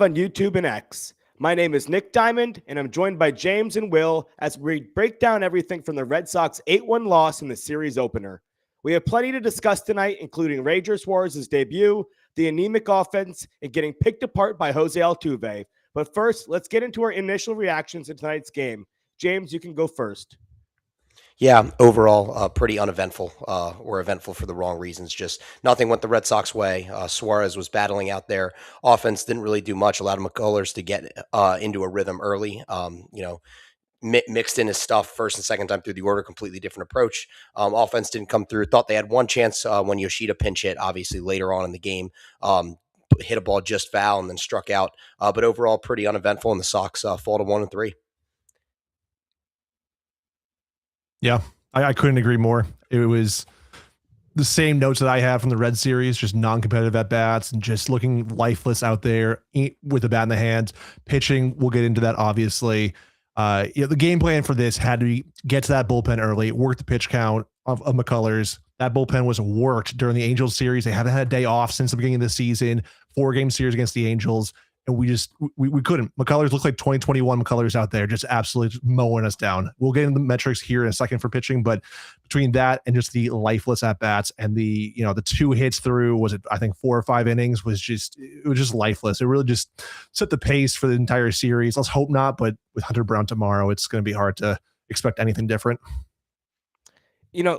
on YouTube and X. My name is Nick Diamond, and I'm joined by James and Will as we break down everything from the Red Sox 8-1 loss in the series opener. We have plenty to discuss tonight, including Ranger Suárez's debut, the anemic offense, and getting picked apart by Jose Altuve. But first, let's get into our initial reactions to tonight's game. James, you can go first. Yeah, overall, pretty uneventful, or eventful for the wrong reasons. Just nothing went the Red Sox way. Suarez was battling out there. Offense didn't really do much. Allowed McCullers to get into a rhythm early. Mixed in his stuff first and second time through the order, completely different approach. Offense didn't come through. Thought they had one chance when Yoshida pinch hit, obviously later on in the game. Hit a ball just foul and then struck out. But overall, pretty uneventful, and the Sox fall to 1-3. Yeah, I couldn't agree more. It was the same notes that I have from the Red Series, just non-competitive at-bats and just looking lifeless out there with the bat in the hand. Pitching, we'll get into that, obviously. The game plan for this had to be get to that bullpen early, work the pitch count of McCullers. That bullpen was worked during the Angels series. They haven't had a day off since the beginning of the season, 4-game series against the Angels. And we couldn't. McCullers looked like 2021 McCullers out there, just absolutely mowing us down. We'll get into the metrics here in a second for pitching, but between that and just the lifeless at bats and the 2 hits through, I think 4 or 5 innings, was just lifeless. It really just set the pace for the entire series. Let's hope not, but with Hunter Brown tomorrow, it's going to be hard to expect anything different.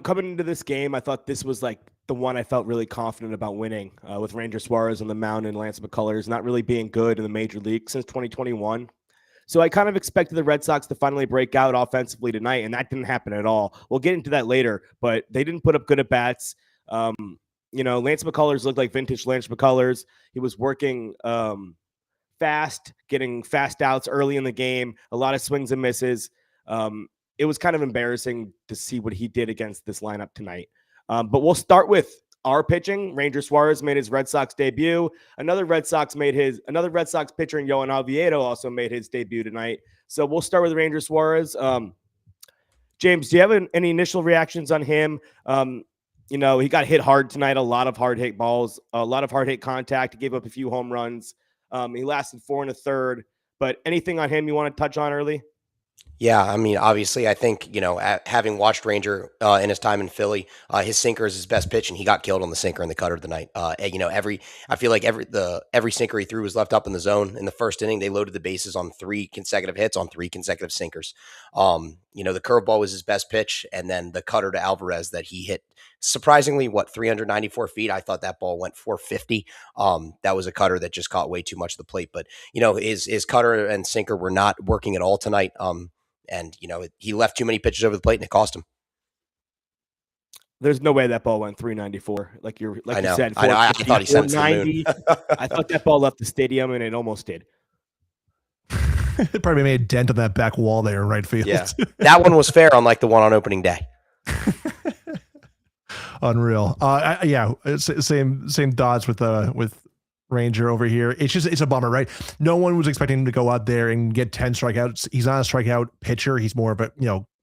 Coming into this game, I thought this was like the one I felt really confident about winning, with Ranger Suárez on the mound and Lance McCullers not really being good in the major league since 2021. So I kind of expected the Red Sox to finally break out offensively tonight, and that didn't happen at all. We'll get into that later, but they didn't put up good at bats. Lance McCullers looked like vintage Lance McCullers. He was working fast, getting fast outs early in the game, a lot of swings and misses. It was kind of embarrassing to see what he did against this lineup tonight. But we'll start with our pitching. Ranger Suárez made his Red Sox debut. Another Red Sox pitcher in Yohan Oviedo also made his debut tonight. So we'll start with Ranger Suárez. James, do you have any initial reactions on him? He got hit hard tonight, a lot of hard hit balls, a lot of hard hit contact. He gave up a few home runs. He lasted 4 1/3. But anything on him you want to touch on early? Yeah, I mean, obviously, I think, having watched Ranger in his time in Philly, his sinker is his best pitch, and he got killed on the sinker and the cutter tonight. I feel like every sinker he threw was left up in the zone. In the first inning, they loaded the bases on 3 consecutive hits on 3 consecutive sinkers. The curveball was his best pitch, and then the cutter to Alvarez that he hit surprisingly, 394 feet. I thought that ball went 450. That was a cutter that just caught way too much of the plate. But, his cutter and sinker were not working at all tonight. And, he left too many pitches over the plate, and it cost him. There's no way that ball went 394. Like you said, I thought he sent it to the moon. I thought that ball left the stadium, and it almost did. It probably made a dent on that back wall there, right field. Yeah, that one was fair, unlike the one on opening day. Unreal. Same thoughts with Ranger over here. It's a bummer, right? No one was expecting him to go out there and get 10 strikeouts. He's not a strikeout pitcher. He's more of a,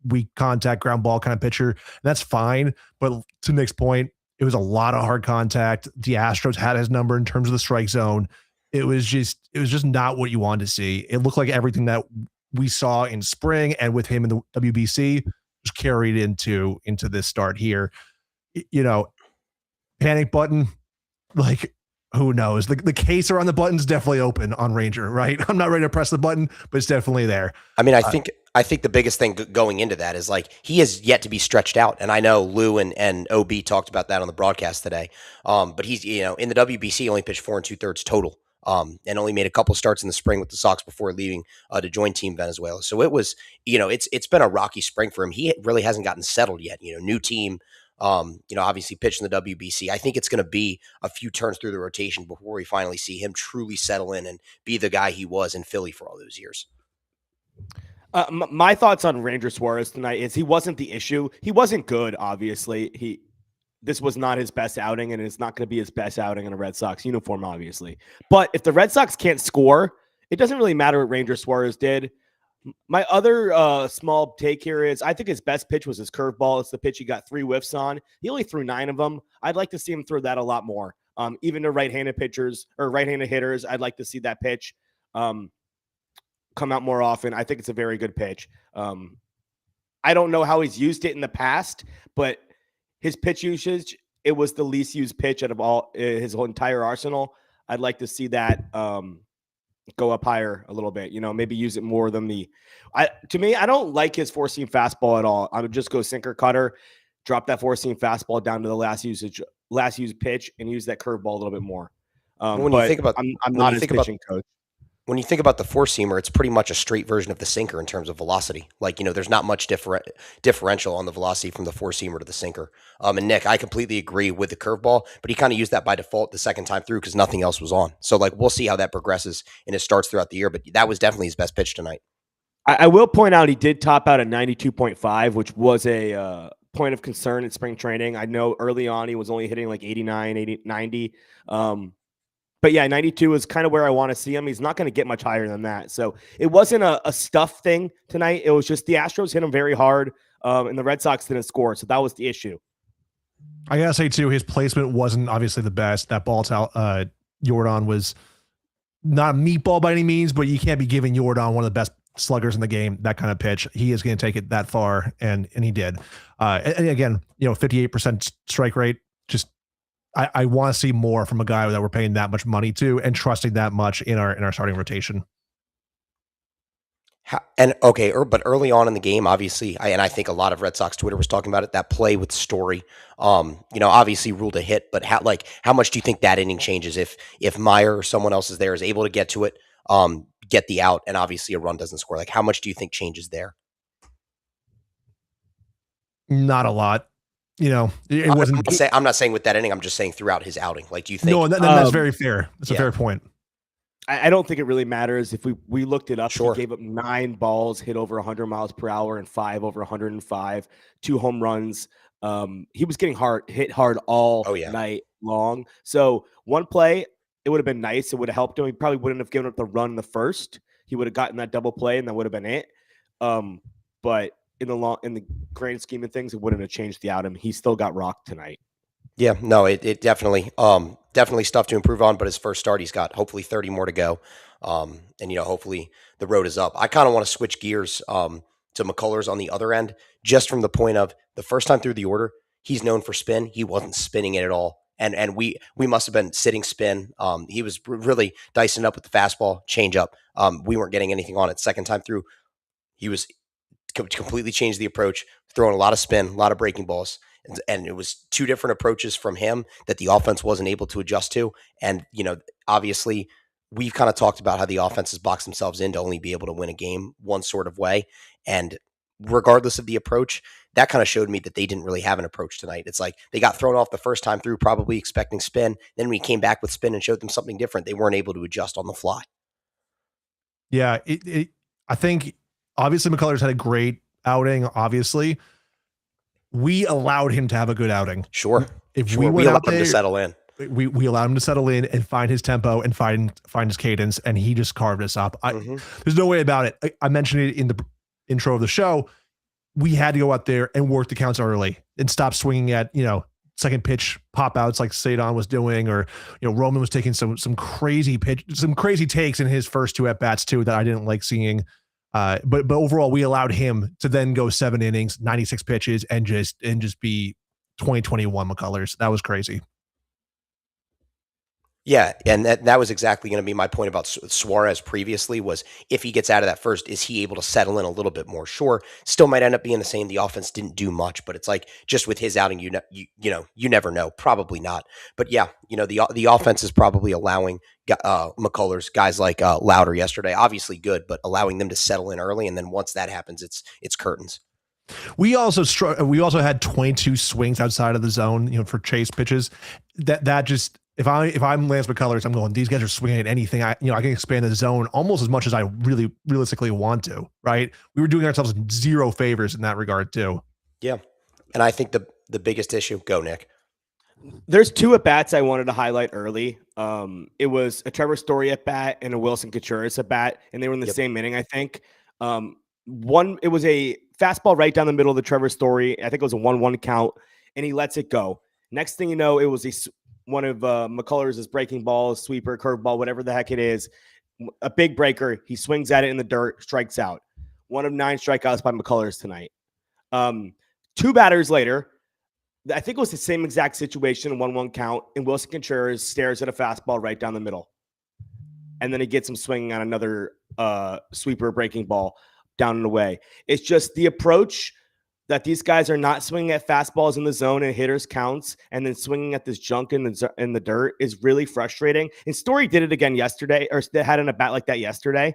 weak contact ground ball kind of pitcher. And that's fine. But to Nick's point, it was a lot of hard contact. The Astros had his number in terms of the strike zone. It was just not what you wanted to see. It looked like everything that we saw in spring and with him in the WBC was carried into this start here. Panic button, like, who knows? The case around the button's definitely open on Ranger, right? I'm not ready to press the button, but it's definitely there. I mean, I think the biggest thing going into that is, like, he is yet to be stretched out. And I know Lou and OB talked about that on the broadcast today. But he's, in the WBC, only pitched 4 2/3 total. And only made a couple starts in the spring with the Sox before leaving to join Team Venezuela. So it was, it's been a rocky spring for him. He really hasn't gotten settled yet. New team. Obviously pitched in the WBC. I think it's going to be a few turns through the rotation before we finally see him truly settle in and be the guy he was in Philly for all those years. My thoughts on Ranger Suárez tonight is he wasn't the issue. He wasn't good, obviously. This was not his best outing, and it's not going to be his best outing in a Red Sox uniform, obviously. But if the Red Sox can't score, it doesn't really matter what Ranger Suárez did. My other small take here is I think his best pitch was his curveball. It's the pitch he got 3 whiffs on. He only threw 9 of them. I'd like to see him throw that a lot more. Even to right-handed pitchers or right-handed hitters, I'd like to see that pitch. come out more often. I think it's a very good pitch. I don't know how he's used it in the past, but his pitch usage, it was the least used pitch out of all his whole entire arsenal. I'd like to see that go up higher a little bit, maybe use it more than to me, I don't like his four-seam fastball at all. I would just go sinker cutter, drop that four-seam fastball down to the last used pitch and use that curveball a little bit more. When but you think about, I'm not his pitching coach. When you think about the four-seamer, it's pretty much a straight version of the sinker in terms of velocity. Like, there's not much differential on the velocity from the four-seamer to the sinker. And Nick, I completely agree with the curveball, but he kind of used that by default the second time through because nothing else was on. So, we'll see how that progresses in his starts throughout the year, but that was definitely his best pitch tonight. I will point out he did top out at 92.5, which was a point of concern in spring training. I know early on he was only hitting like 89, 80, 90. But yeah, 92 is kind of where I want to see him. He's not going to get much higher than that. So it wasn't a stuff thing tonight. It was just the Astros hit him very hard, and the Red Sox didn't score. So that was the issue. I got to say, too, his placement wasn't obviously the best. That ball to Jordan was not a meatball by any means, but you can't be giving Jordan one of the best sluggers in the game that kind of pitch. He is going to take it that far, and he did. And again, 58% strike rate, just I want to see more from a guy that we're paying that much money to and trusting that much in our starting rotation. But early on in the game, obviously, I think a lot of Red Sox Twitter was talking about it. That play with Story, obviously ruled a hit. But how much do you think that inning changes if Meyer or someone else is there is able to get to it, get the out, and obviously a run doesn't score? How much do you think changes there? Not a lot. It wasn't. I'm not saying with that inning. I'm just saying throughout his outing. Do you think? No, that's very fair. That's a fair point. I don't think it really matters. If we looked it up, Sure. He gave up 9 balls, hit over 100 miles per hour, and 5 over 105, 2 home runs. He was getting hit hard all night long. So one play, it would have been nice. It would have helped him. He probably wouldn't have given up the run in the first. He would have gotten that double play, and that would have been it. But in the grand scheme of things, it wouldn't have changed the outcome. He still got rocked tonight. Yeah, no, it definitely stuff to improve on, but his first start, he's got hopefully 30 more to go. And hopefully the road is up. I kind of want to switch gears to McCullers on the other end, just from the point of the first time through the order, he's known for spin. He wasn't spinning it at all. And we must have been sitting spin. He was really dicing up with the fastball, change up. We weren't getting anything on it. Second time through, he was completely changed the approach, throwing a lot of spin, a lot of breaking balls. And it was 2 different approaches from him that the offense wasn't able to adjust to. And, obviously we've kind of talked about how the offenses box themselves in to only be able to win a game one sort of way. And regardless of the approach, that kind of showed me that they didn't really have an approach tonight. It's they got thrown off the first time through, probably expecting spin. Then we came back with spin and showed them something different. They weren't able to adjust on the fly. Yeah. I think obviously McCullers had a great outing. Obviously, we allowed him to have a good outing. Sure. If we allowed him to settle in. We allowed him to settle in and find his tempo and find his cadence, and he just carved us up. There's no way about it. I mentioned it in the intro of the show. We had to go out there and work the counts early and stop swinging at, second pitch pop outs like Sadon was doing, or, Roman was taking some crazy takes in his first 2 at bats too, that I didn't like seeing. But overall, we allowed him to then go 7 innings, 96 pitches, and just be 2021 McCullers. That was crazy. Yeah, and that was exactly going to be my point about Suarez previously, was if he gets out of that first, is he able to settle in a little bit more? Sure, still might end up being the same. The offense didn't do much, but it's just with his outing, you never know. Probably not. But yeah, the offense is probably allowing McCullers, guys like Louder yesterday, obviously good, but allowing them to settle in early, and then once that happens, it's curtains. We also had 22 swings outside of the zone, for chase pitches. That just. If I'm Lance McCullers, I'm going, these guys are swinging at anything. I can expand the zone almost as much as I really realistically want to, right? We were doing ourselves 0 favors in that regard too. Yeah. And I think the biggest issue, go Nick. There's 2 at-bats I wanted to highlight early. It was a Trevor Story at-bat and a Wilson Contreras at-bat, and they were in the same inning, I think. One, it was a fastball right down the middle of the Trevor Story. I think it was a 1-1 count, and he lets it go. Next thing you know, it was one of McCullers' breaking balls, sweeper, curveball, whatever the heck it is. A big breaker. He swings at it in the dirt, strikes out. 1 of 9 strikeouts by McCullers tonight. 2 batters later, I think it was the same exact situation, 1-1 count, and Wilson Contreras stares at a fastball right down the middle. And then he gets him swinging on another sweeper breaking ball down and away. It's just the approach that these guys are not swinging at fastballs in the zone and hitters counts and then swinging at this junk in the dirt is really frustrating. And Story did it again yesterday, or had an at bat like that yesterday.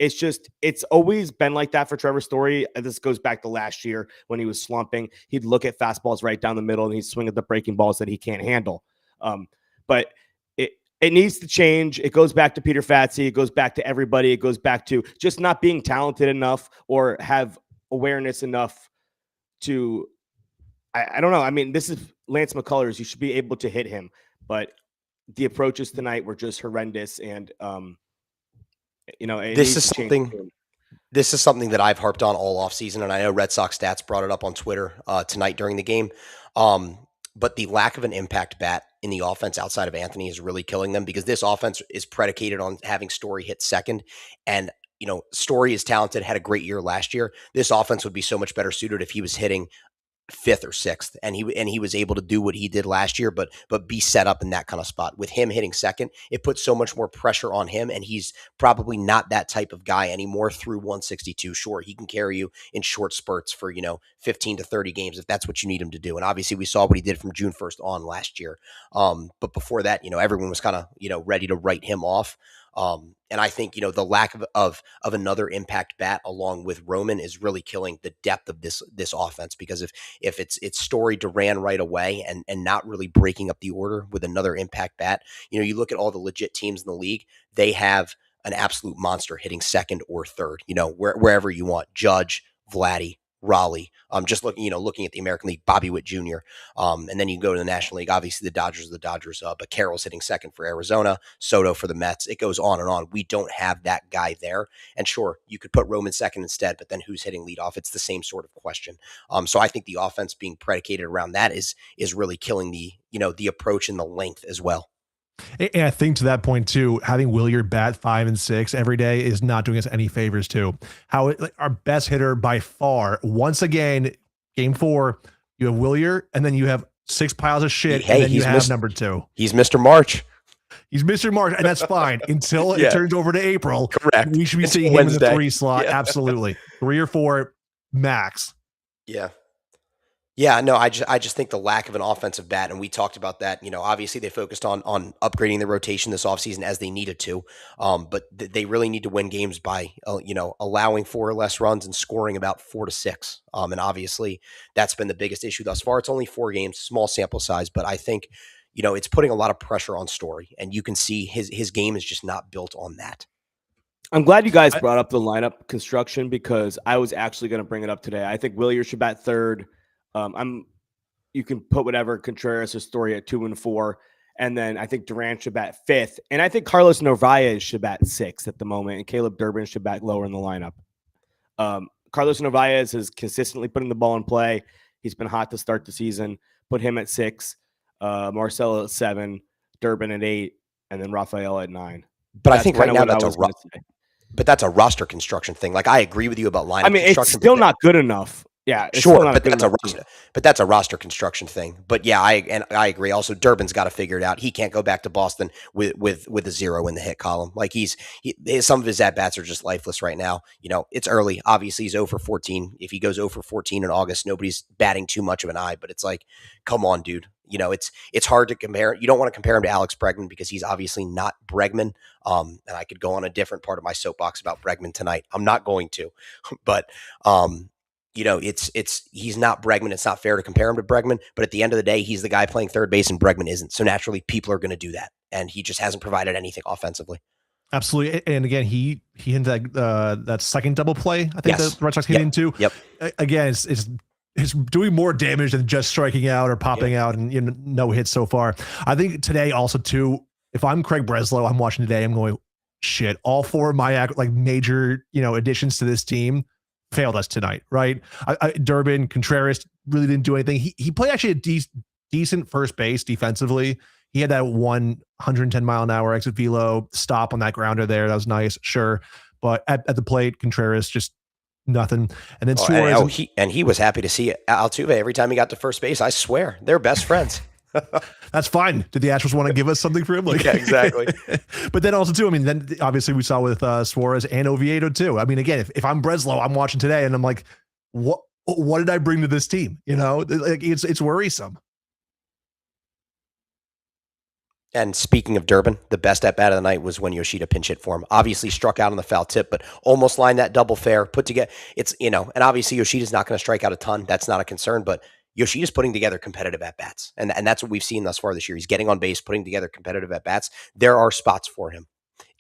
It's always been like that for Trevor Story. This goes back to last year when he was slumping. He'd look at fastballs right down the middle and he'd swing at the breaking balls that he can't handle. But it needs to change. It goes back to Peter Fatsi. It goes back to everybody. It goes back to just not being talented enough or have awareness enough to, I don't know. I mean, this is Lance McCullers. You should be able to hit him, but the approaches tonight were just horrendous. And, this is something that I've harped on all offseason, and I know Red Sox Stats brought it up on Twitter tonight during the game. But the lack of an impact bat in the offense outside of Anthony is really killing them, because this offense is predicated on having Story hit second. And, Story is talented, had a great year last year. This offense would be so much better suited if he was hitting 5th or 6th, and he was able to do what he did last year, but be set up in that kind of spot. With him hitting second, it puts so much more pressure on him, and he's probably not that type of guy anymore through 162. Sure, he can carry you in short spurts for 15 to 30 games if that's what you need him to do. And obviously we saw what he did from June 1st on last year. But before that, everyone was kind of ready to write him off. And I think, the lack of another impact bat along with Roman is really killing the depth of this offense, because if it's Story, Duran right away and not really breaking up the order with another impact bat, you look at all the legit teams in the league, they have an absolute monster hitting second or third, wherever you want. Judge, Vladdy, Raleigh. Just looking at the American League, Bobby Witt Jr. And then you go to the National League. Obviously, the Dodgers are the Dodgers, but Carroll's hitting second for Arizona, Soto for the Mets. It goes on and on. We don't have that guy there. And sure, you could put Roman second instead, but then who's hitting leadoff? It's the same sort of question. So I think the offense being predicated around that is really killing the approach and the length as well. And I think to that point too, having Williard bat 5 and 6 every day is not doing us any favors too. Our best hitter by far, once again, game 4, you have Williard, and then you have 6 piles of shit, and then you have number 2. He's Mr. March. He's Mr. March, and that's fine until it turns over to April. Correct. We should be seeing him in the 3 slot. Yeah. Absolutely. 3 or 4 max. Yeah. Yeah, no, I just think the lack of an offensive bat, and we talked about that. Obviously they focused on upgrading the rotation this offseason as they needed to, but they really need to win games by allowing 4 or less runs and scoring about 4 to 6. And obviously that's been the biggest issue thus far. It's only 4 games, small sample size, but I think it's putting a lot of pressure on Story, and you can see his game is just not built on that. I'm glad you guys brought up the lineup construction, because I was actually going to bring it up today. I think Williard should bat third. You can put whatever Contreras or Story at 2 and 4, and then I think Duran should bat 5th, and I think Carlos Narvaez should bat 6th at the moment, and Caleb Durbin should bat lower in the lineup. Carlos Narvaez is consistently putting the ball in play. He's been hot to start the season. Put him at 6, Marcelo at 7, Durbin at 8, and then Rafael at 9. But I think right now that's a roster construction thing. Like, I agree with you about lineup. I mean, it's still not good enough. Yeah, sure, but that's a roster construction thing. But yeah, I agree. Also, Durbin's got to figure it out. He can't go back to Boston with a 0 in the hit column. Like, some of his at bats are just lifeless right now. It's early. Obviously, he's 0 for 14. If he goes 0 for 14 in August, nobody's batting too much of an eye. But it's like, come on, dude. It's hard to compare. You don't want to compare him to Alex Bregman, because he's obviously not Bregman. And I could go on a different part of my soapbox about Bregman tonight. I'm not going to, but he's not Bregman. It's not fair to compare him to Bregman, but at the end of the day, he's the guy playing third base and Bregman isn't. So naturally, people are going to do that, and he just hasn't provided anything offensively. Absolutely. And again, he hinted that second double play, I think, the Red Sox hit into. Yep. Again, it's doing more damage than just striking out or popping out, and no hits so far. I think today also too, if I'm Craig Breslow, I'm watching today, I'm going, shit, all 4 of my major additions to this team failed us tonight, right? Durbin, Contreras really didn't do anything. He played actually a decent first base defensively. He had that 110-mile-an-hour exit velo stop on that grounder there. That was nice, sure. But at the plate, Contreras just nothing. And then Suarez. He was happy to see Altuve every time he got to first base. I swear, they're best friends. That's fine. Did the Astros want to give us something for him? Yeah, exactly. But then also too, I mean, then obviously we saw with Suarez and Oviedo too. I mean, again, if I'm Breslow, I'm watching today and I'm like, what did I bring to this team? Like it's worrisome. And speaking of Durbin, the best at bat of the night was when Yoshida pinch hit for him. Obviously struck out on the foul tip, but almost lined that double fair, put together. It's, and obviously Yoshida's not going to strike out a ton. That's not a concern, but Yoshida's putting together competitive at-bats. And that's what we've seen thus far this year. He's getting on base, putting together competitive at-bats. There are spots for him.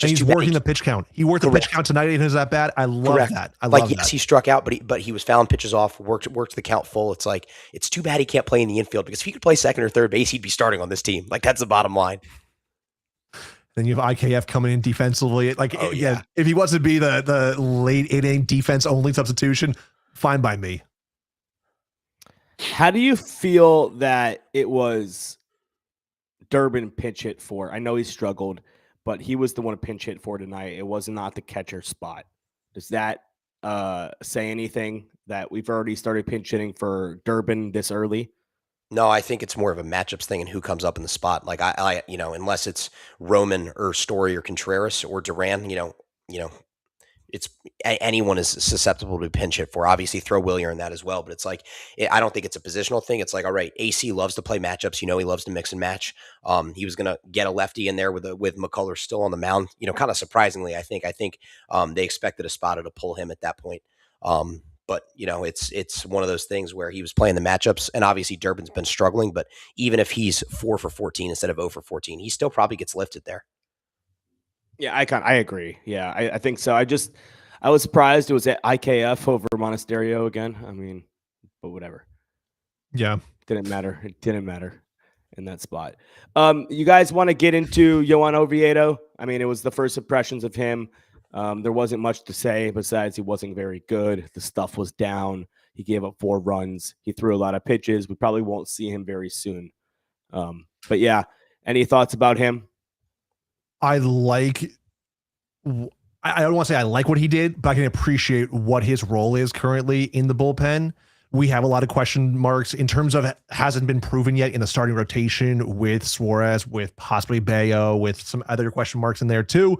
And he's working the pitch count. He worked the pitch count tonight in his at-bat. I love that. I love that. Yes, he struck out, but he was fouling pitches off, worked the count full. It's like, it's too bad he can't play in the infield, because if he could play second or third base, he'd be starting on this team. Like, that's the bottom line. Then you have IKF coming in defensively. Like, if he wants to be the late inning defense only substitution, fine by me. How do you feel that it was Durbin pinch hit for? I know he struggled, but he was the one to pinch hit for tonight. It was not the catcher spot. Does that say anything that we've already started pinch hitting for Durbin this early? No, I think it's more of a matchups thing and who comes up in the spot. Like I unless it's Roman or Story or Contreras or Duran, it's anyone is susceptible to pinch hit for. Obviously, throw Willier in that as well, but it's like I don't think it's a positional thing. It's like, all right, AC loves to play matchups. He loves to mix and match. He was going to get a lefty in there with McCullers still on the mound. Kind of surprisingly, I think they expected a spotter to pull him at that point. But it's one of those things where he was playing the matchups, and obviously Durbin's been struggling. But even if he's 4 for 14 instead of 0 for 14, he still probably gets lifted there. Yeah, I agree. Yeah, I think so. I was surprised it was at IKF over Monasterio again. I mean, but whatever. Yeah, didn't matter. It didn't matter in that spot. You guys want to get into Johan Oviedo? I mean, it was the first impressions of him. There wasn't much to say besides he wasn't very good. The stuff was down. He gave up 4 runs. He threw a lot of pitches. We probably won't see him very soon. But yeah, any thoughts about him? I don't want to say I like what he did, but I can appreciate what his role is currently in the bullpen. We have a lot of question marks in terms of hasn't been proven yet in the starting rotation with Suarez, with possibly Bayo, with some other question marks in there too.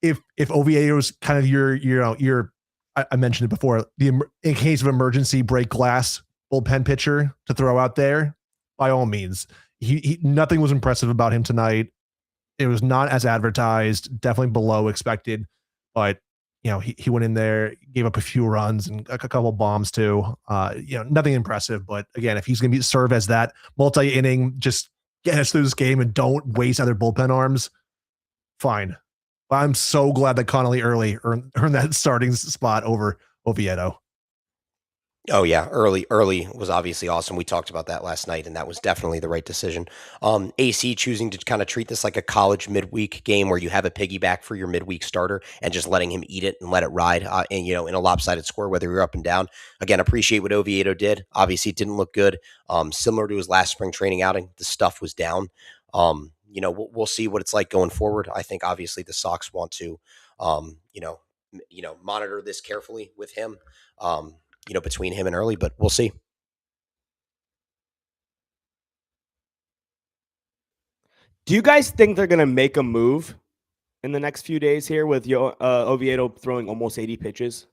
If Oviedo's kind of your I mentioned it before, in case of emergency break glass bullpen pitcher to throw out there, by all means. He nothing was impressive about him tonight. It was not as advertised, definitely below expected, but he went in there, gave up a few runs and a couple bombs too. Nothing impressive, but again, if he's going to serve as that multi-inning, just get us through this game and don't waste other bullpen arms, fine. I'm so glad that Connolly early earned that starting spot over Oviedo. Oh yeah, early was obviously awesome. We talked about that last night, and that was definitely the right decision. AC choosing to kind of treat this like a college midweek game where you have a piggyback for your midweek starter and just letting him eat it and let it ride, and in a lopsided score, whether you're up and down. Again, appreciate what Oviedo did. Obviously, it didn't look good. Similar to his last spring training outing, the stuff was down. We'll see what it's like going forward. I think obviously the Sox want to, monitor this carefully with him. Between him and Early, but we'll see. Do you guys think they're going to make a move in the next few days here with Oviedo throwing almost 80 pitches?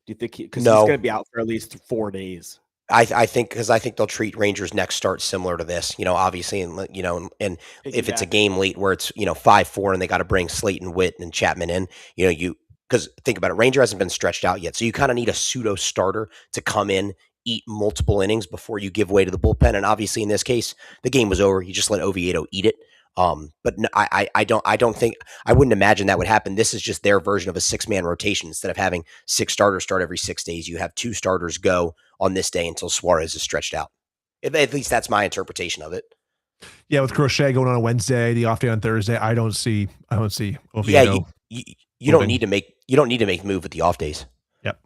Do you think because he's going to be out for at least 4 days? I think they'll treat Rangers' next start similar to this, obviously, and if it's a game late where it's 5-4 and they got to bring Slayton, Witt, and Chapman in, because think about it, Ranger hasn't been stretched out yet, so you kind of need a pseudo starter to come in, eat multiple innings before you give way to the bullpen. And obviously, in this case, the game was over. You just let Oviedo eat it. But I don't think I wouldn't imagine that would happen. This is just their version of a 6-man rotation. Instead of having 6 starters start every 6 days, you have 2 starters go on this day until Suarez is stretched out. At least that's my interpretation of it. Yeah, with Crochet going on a Wednesday, the off day on Thursday, I don't see Oviedo. Yeah, you don't need to make the move with the off days. Yep.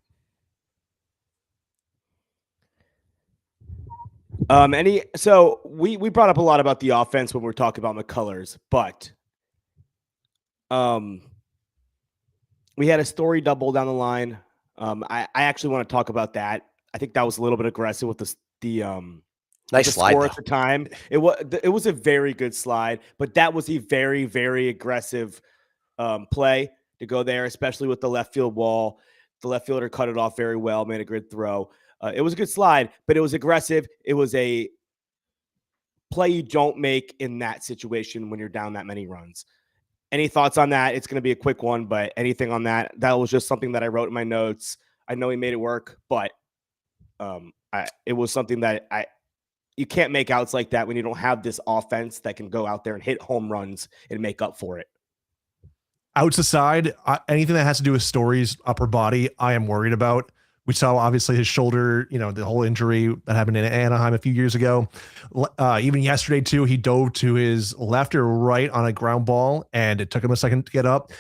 So we brought up a lot about the offense when we were talking about McCullers, but we had a story double down the line. I actually want to talk about that. I think that was a little bit aggressive with the Nice slide, score though. at the time. It was a very good slide, but that was a very, very aggressive play to go there, especially with the left field wall. The left fielder cut it off very well, made a good throw. It was a good slide, but it was aggressive. It was a play you don't make in that situation when you're down that many runs. Any thoughts on that? It's going to be a quick one, but anything on that? That was just something that I wrote in my notes. I know he made it work, but it was something that you can't make outs like that when you don't have this offense that can go out there and hit home runs and make up for it. Outs aside, anything that has to do with Story's upper body, I am worried about. We saw obviously his shoulder, the whole injury that happened in Anaheim a few years ago. Even yesterday too, he dove to his left or right on a ground ball, and it took him a second to get up.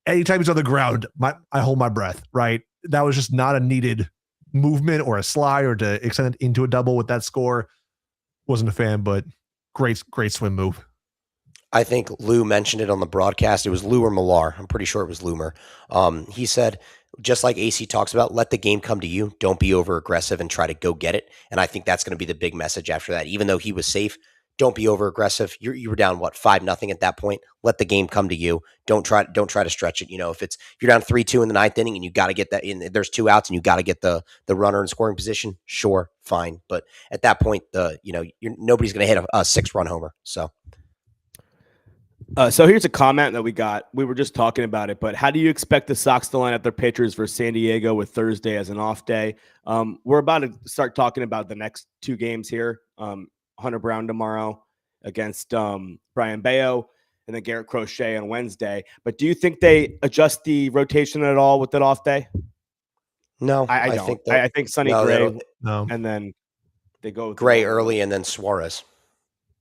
Anytime he's on the ground, I hold my breath. Right, that was just not a needed movement or a slide or to extend it into a double with that score. Wasn't a fan, but great swim move. I think Lou mentioned it on the broadcast. It was Lou or Millar. I'm pretty sure it was Loomer. He said, just like AC talks about, let the game come to you. Don't be over aggressive and try to go get it. And I think that's going to be the big message after that. Even though he was safe, don't be over aggressive. You were down 5-0 at that point. Let the game come to you. Don't try to stretch it. If you're down 3-2 in the ninth inning and you got to get that in, there's 2 outs and you got to get the runner in scoring position. Sure, fine. But at that point, nobody's going to hit a 6-run homer. So. So here's a comment that we got. We were just talking about it, but how do you expect the Sox to line up their pitchers for San Diego with Thursday as an off day? We're about to start talking about the next 2 games here. Hunter Brown tomorrow against Brian Bayo, and then Garrett Crochet on Wednesday. But do you think they adjust the rotation at all with that off day? No, I don't. I think Sonny Gray, and then they go with Gray early and then Suarez.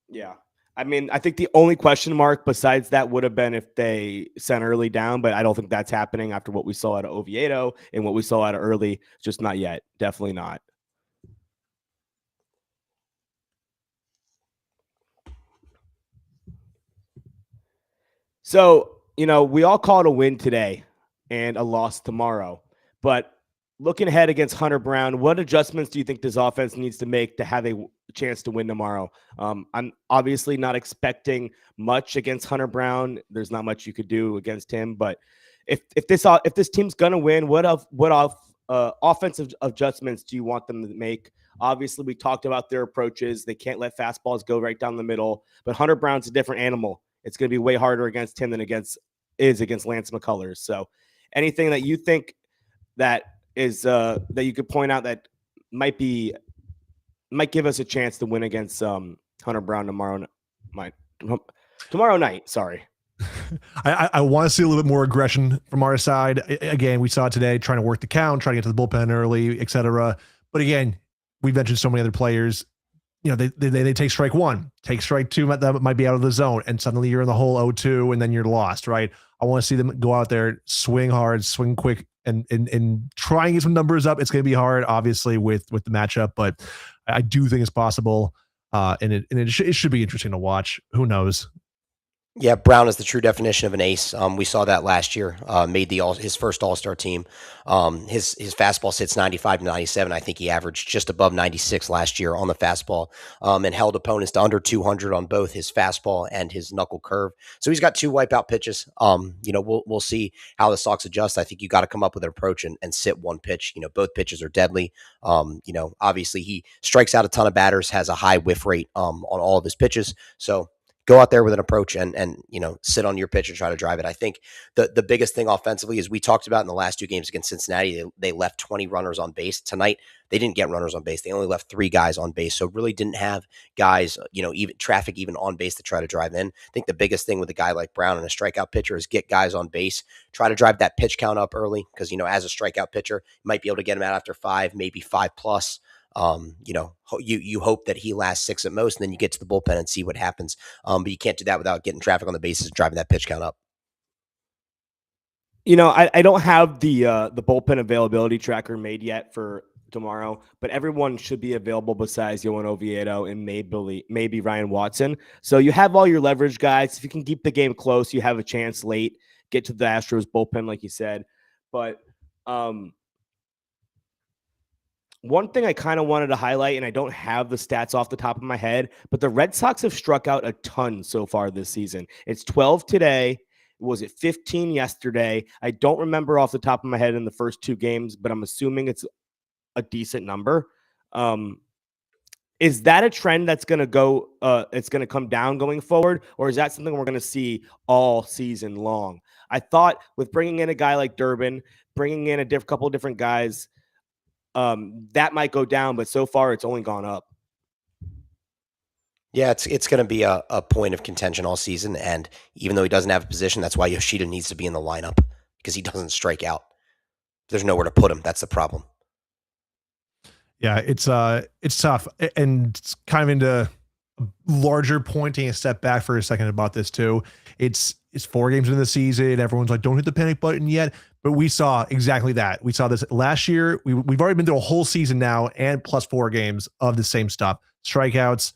Yeah. I mean, I think the only question mark besides that would have been if they sent early down, but I don't think that's happening after what we saw out of Oviedo and what we saw out of early. Just not yet. Definitely not. So, we all call it a win today and a loss tomorrow. But looking ahead against Hunter Brown, what adjustments do you think this offense needs to make to have a chance to win tomorrow? I'm obviously not expecting much against Hunter Brown. There's not much you could do against him. But if this team's gonna win, what offensive adjustments do you want them to make? Obviously, we talked about their approaches. They can't let fastballs go right down the middle. But Hunter Brown's a different animal. It's going to be way harder against him than against Lance McCullers. So, anything that you think that is that you could point out that might give us a chance to win against Hunter Brown tomorrow night. Sorry. I want to see a little bit more aggression from our side. Again, we saw it today, trying to work the count, trying to get to the bullpen early, etc. But again, we've mentioned so many other players. They take strike 1, take strike 2, that might be out of the zone, and suddenly you're in the whole 0-2, and then you're lost, right? I want to see them go out there, swing hard, swing quick, and try and get some numbers up. It's going to be hard, obviously, with the matchup, but I do think it's possible, and it should be interesting to watch. Who knows? Yeah, Brown is the true definition of an ace. We saw that last year. Made his first All-Star team. His fastball sits 95 to 97. I think he averaged just above 96 last year on the fastball, and held opponents to under 200 on both his fastball and his knuckle curve. So he's got 2 wipeout pitches. We'll see how the Sox adjust. I think you got to come up with an approach and sit 1 pitch. Both pitches are deadly. Obviously he strikes out a ton of batters, has a high whiff rate on all of his pitches. So go out there with an approach and sit on your pitch and try to drive it. I think the biggest thing offensively is we talked about in the last 2 games against Cincinnati, they left 20 runners on base. Tonight, they didn't get runners on base. They only left 3 guys on base. So really didn't have guys, even traffic even on base to try to drive in. I think the biggest thing with a guy like Brown and a strikeout pitcher is get guys on base, try to drive that pitch count up early because, as a strikeout pitcher, you might be able to get him out after 5, maybe 5+. You hope that he lasts 6 at most, and then you get to the bullpen and see what happens. But you can't do that without getting traffic on the bases and driving that pitch count up. I don't have the bullpen availability tracker made yet for tomorrow, but everyone should be available besides Yohan Oviedo and maybe Ryan Watson. So you have all your leverage guys. If you can keep the game close, you have a chance late, get to the Astros bullpen, like you said. But one thing I kind of wanted to highlight, and I don't have the stats off the top of my head, but the Red Sox have struck out a ton so far this season. It's 12 today. Was it 15 yesterday? I don't remember off the top of my head in the first 2 games, but I'm assuming it's a decent number. Is that a trend that's going to go, it's going to come down going forward, or is that something we're going to see all season long? I thought with bringing in a guy like Durbin, bringing in a couple of different guys, that might go down, but so far it's only gone up. Yeah, it's going to be a point of contention all season, and even though he doesn't have a position, that's why Yoshida needs to be in the lineup, because he doesn't strike out. There's nowhere to put him. That's the problem. Yeah, it's tough, and it's kind of into a larger point, taking a step back for a second about this too. It's 4 games into the season. Everyone's like, don't hit the panic button yet. But we saw exactly that. We saw this last year. We've already been through a whole season now and plus 4 games of the same stuff. Strikeouts,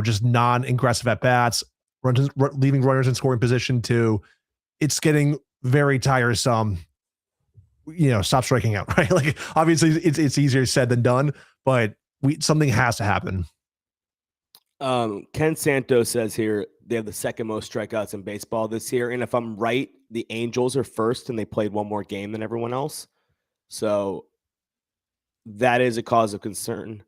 just non-aggressive at bats, leaving runners in scoring position too. It's getting very tiresome. Stop striking out, right? Like, obviously it's easier said than done, but something has to happen. Ken Santos says here they have the second most strikeouts in baseball this year. And if I'm right, the Angels are first and they played one more game than everyone else. So that is a cause of concern,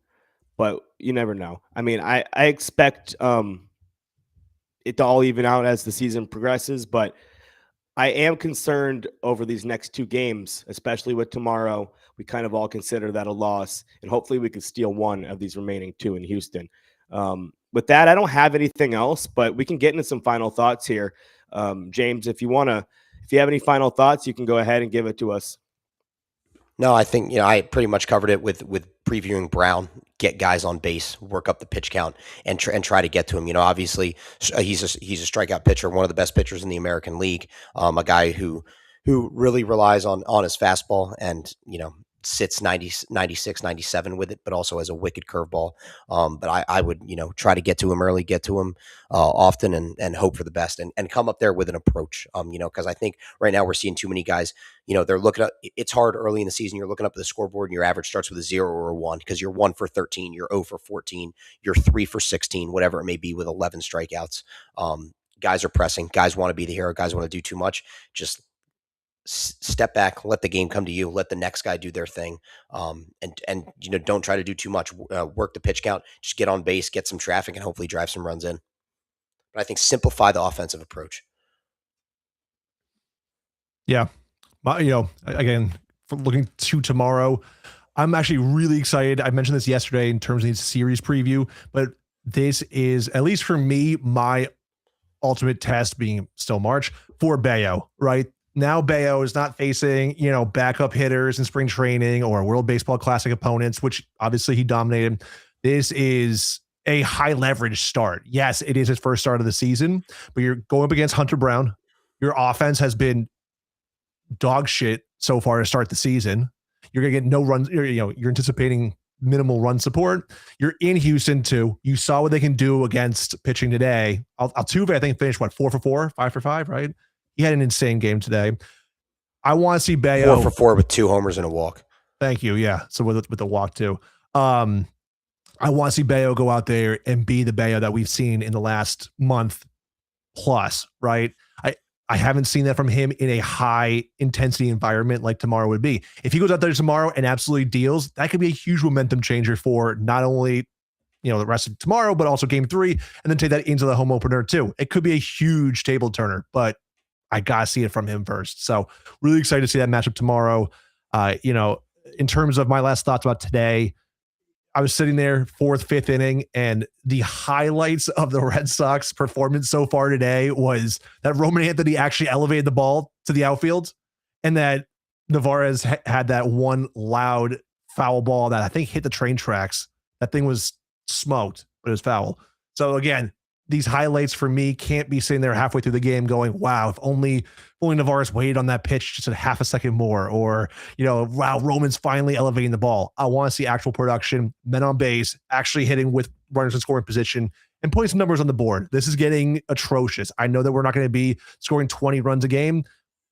but you never know. I mean, I expect it to all even out as the season progresses, but I am concerned over these next 2 games, especially with tomorrow. We kind of all consider that a loss, and hopefully we can steal one of these remaining 2 in Houston. With that, I don't have anything else, but we can get into some final thoughts here. James, if you have any final thoughts, you can go ahead and give it to us. No, I think I pretty much covered it with previewing Brown. Get guys on base, work up the pitch count, and try to get to him. Obviously he's a strikeout pitcher, one of the best pitchers in the American League. A guy who really relies on his fastball and sits 90, 96, 97 with it, but also has a wicked curveball. But I would, try to get to him early, get to him often, and hope for the best, and come up there with an approach. Because I think right now we're seeing too many guys. They're looking up. It's hard early in the season. You're looking up at the scoreboard, and your average starts with a 0 or a 1 because you're 1 for 13, you're 0 for 14, you're 3 for 16, whatever it may be, with 11 strikeouts. Guys are pressing. Guys want to be the hero. Guys want to do too much. Just step back, let the game come to you, let the next guy do their thing. And don't try to do too much. Work the pitch count, just get on base, get some traffic, and hopefully drive some runs in. But I think simplify the offensive approach. Yeah. Again, looking to tomorrow, I'm actually really excited. I mentioned this yesterday in terms of the series preview, but this is, at least for me, my ultimate test, being still March, for Bayo, right? Now Bayo is not facing, backup hitters in spring training or World Baseball Classic opponents, which obviously he dominated. This is a high leverage start. Yes, it is his first start of the season, but you're going up against Hunter Brown. Your offense has been dog shit so far to start the season. You're going to get no runs. You're anticipating minimal run support. You're in Houston too. You saw what they can do against pitching today. Altuve, I think, finished 4 for 4, 5 for 5, right? He had an insane game today. I want to see Bayo 4 for 4 with 2 homers and a walk. Thank you. Yeah. So with the walk too. I want to see Bayo go out there and be the Bayo that we've seen in the last month plus, right? I haven't seen that from him in a high intensity environment like tomorrow would be. If he goes out there tomorrow and absolutely deals, that could be a huge momentum changer for not only, the rest of tomorrow, but also game 3, and then take that into the home opener too. It could be a huge table turner, but I got to see it from him first. So really excited to see that matchup tomorrow. In terms of my last thoughts about today, I was sitting there 4th, 5th inning, and the highlights of the Red Sox performance so far today was that Roman Anthony actually elevated the ball to the outfield, and that Narvaez had that one loud foul ball that I think hit the train tracks. That thing was smoked, but it was foul. So again, these highlights for me can't be sitting there halfway through the game going, wow, if only Navarez waited on that pitch just a half a second more, or, wow, Roman's finally elevating the ball. I want to see actual production, men on base, actually hitting with runners in scoring position and putting some numbers on the board. This is getting atrocious. I know that we're not going to be scoring 20 runs a game,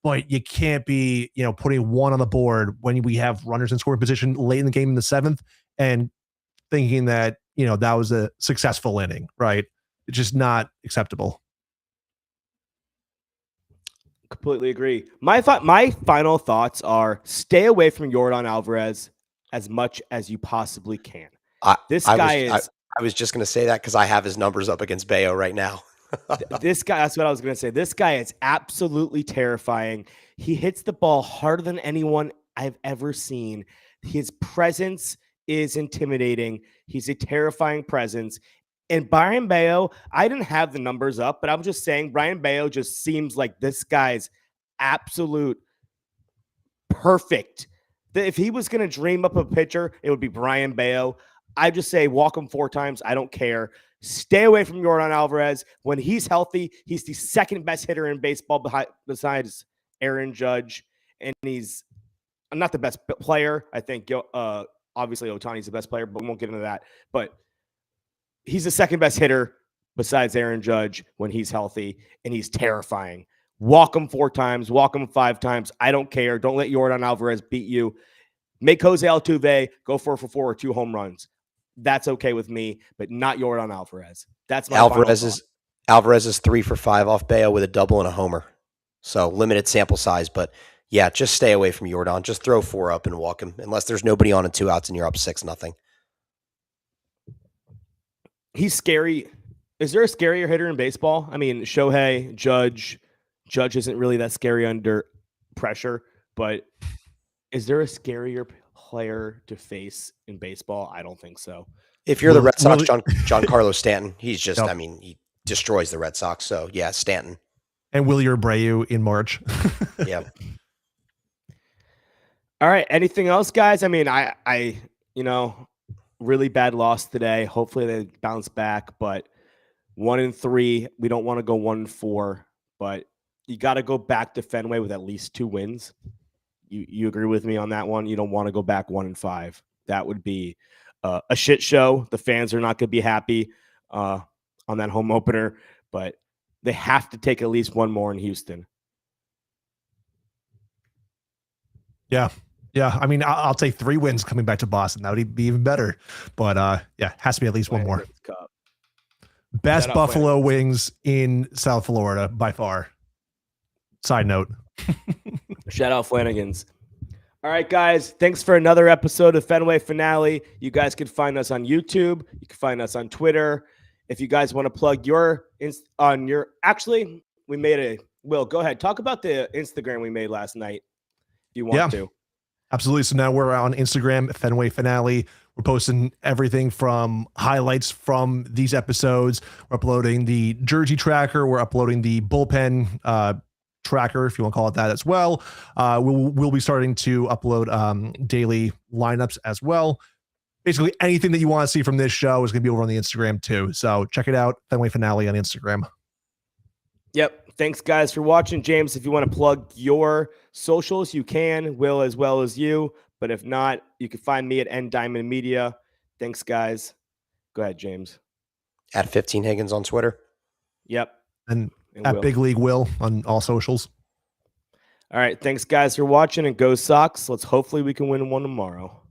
but you can't be, putting one on the board when we have runners in scoring position late in the game in the 7th and thinking that, that was a successful inning, right? It's just not acceptable. Completely agree. My final thoughts are: stay away from Yordan Alvarez as much as you possibly can. I was just going to say that because I have his numbers up against Bayo right now. This guy, that's what I was going to say. This guy is absolutely terrifying. He hits the ball harder than anyone I've ever seen. His presence is intimidating. He's a terrifying presence. And Brian Bayo, I didn't have the numbers up, but I'm just saying Brian Bayo just seems like this guy's absolute perfect. If he was going to dream up a pitcher, it would be Brian Bayo. I just say walk him 4 times. I don't care. Stay away from Yordan Alvarez. When he's healthy, he's the second best hitter in baseball besides Aaron Judge. And he's not the best player. I think obviously Ohtani's the best player, but we won't get into that. But he's the second best hitter besides Aaron Judge when he's healthy, and he's terrifying. Walk him 4 times, walk him 5 times. I don't care. Don't let Yordan Alvarez beat you. Make Jose Altuve go 4 for 4 or 2 home runs. That's okay with me, but not Yordan Alvarez. That's my Alvarez is 3 for 5 off Bayo with a double and a homer. So limited sample size, but yeah, just stay away from Yordan. Just throw 4 up and walk him, unless there's nobody on and 2 outs and you're up 6-0. He's scary. Is there a scarier hitter in baseball? I mean, Shohei, Judge isn't really that scary under pressure, but is there a scarier player to face in baseball? I don't think so. If you're the Red Sox, Giancarlo Stanton, he's just, he destroys the Red Sox. So yeah, Stanton. And Willie Abreu in March. Yeah. All right. Anything else, guys? I mean, I really bad loss today. Hopefully they bounce back, but 1-3. We don't want to go 1-4, but you got to go back to Fenway with at least 2 wins. You agree with me on that one? You don't want to go back 1-5. That would be a shit show. The fans are not going to be happy on that home opener, but they have to take at least 1 more in Houston. Yeah. Yeah. I mean, I'll take 3 wins coming back to Boston. That would be even better. But yeah, has to be at least 1 more. Best Buffalo wings in South Florida by far. Side note. Shout out Flanagan's. All right, guys. Thanks for another episode of Fenway Finale. You guys can find us on YouTube. You can find us on Twitter. If you guys want to plug actually, we made a Will. Go ahead. Talk about the Instagram we made last night. If you want to. Absolutely. So now we're on Instagram, Fenway Finale. We're posting everything from highlights from these episodes. We're uploading the jersey tracker. We're uploading the bullpen tracker, if you want to call it that, as well. We'll be starting to upload daily lineups as well. Basically, anything that you want to see from this show is going to be over on the Instagram too. So check it out, Fenway Finale on Instagram. Yep. Thanks, guys, for watching. James, if you want to plug your socials, you can. Will, as well as you. But if not, you can find me at N Diamond Media. Thanks, guys. Go ahead, James. At 15 Higgins on Twitter. Yep. And at Will. Big League Will on all socials. All right. Thanks, guys, for watching. And go Sox. Hopefully we can win one tomorrow.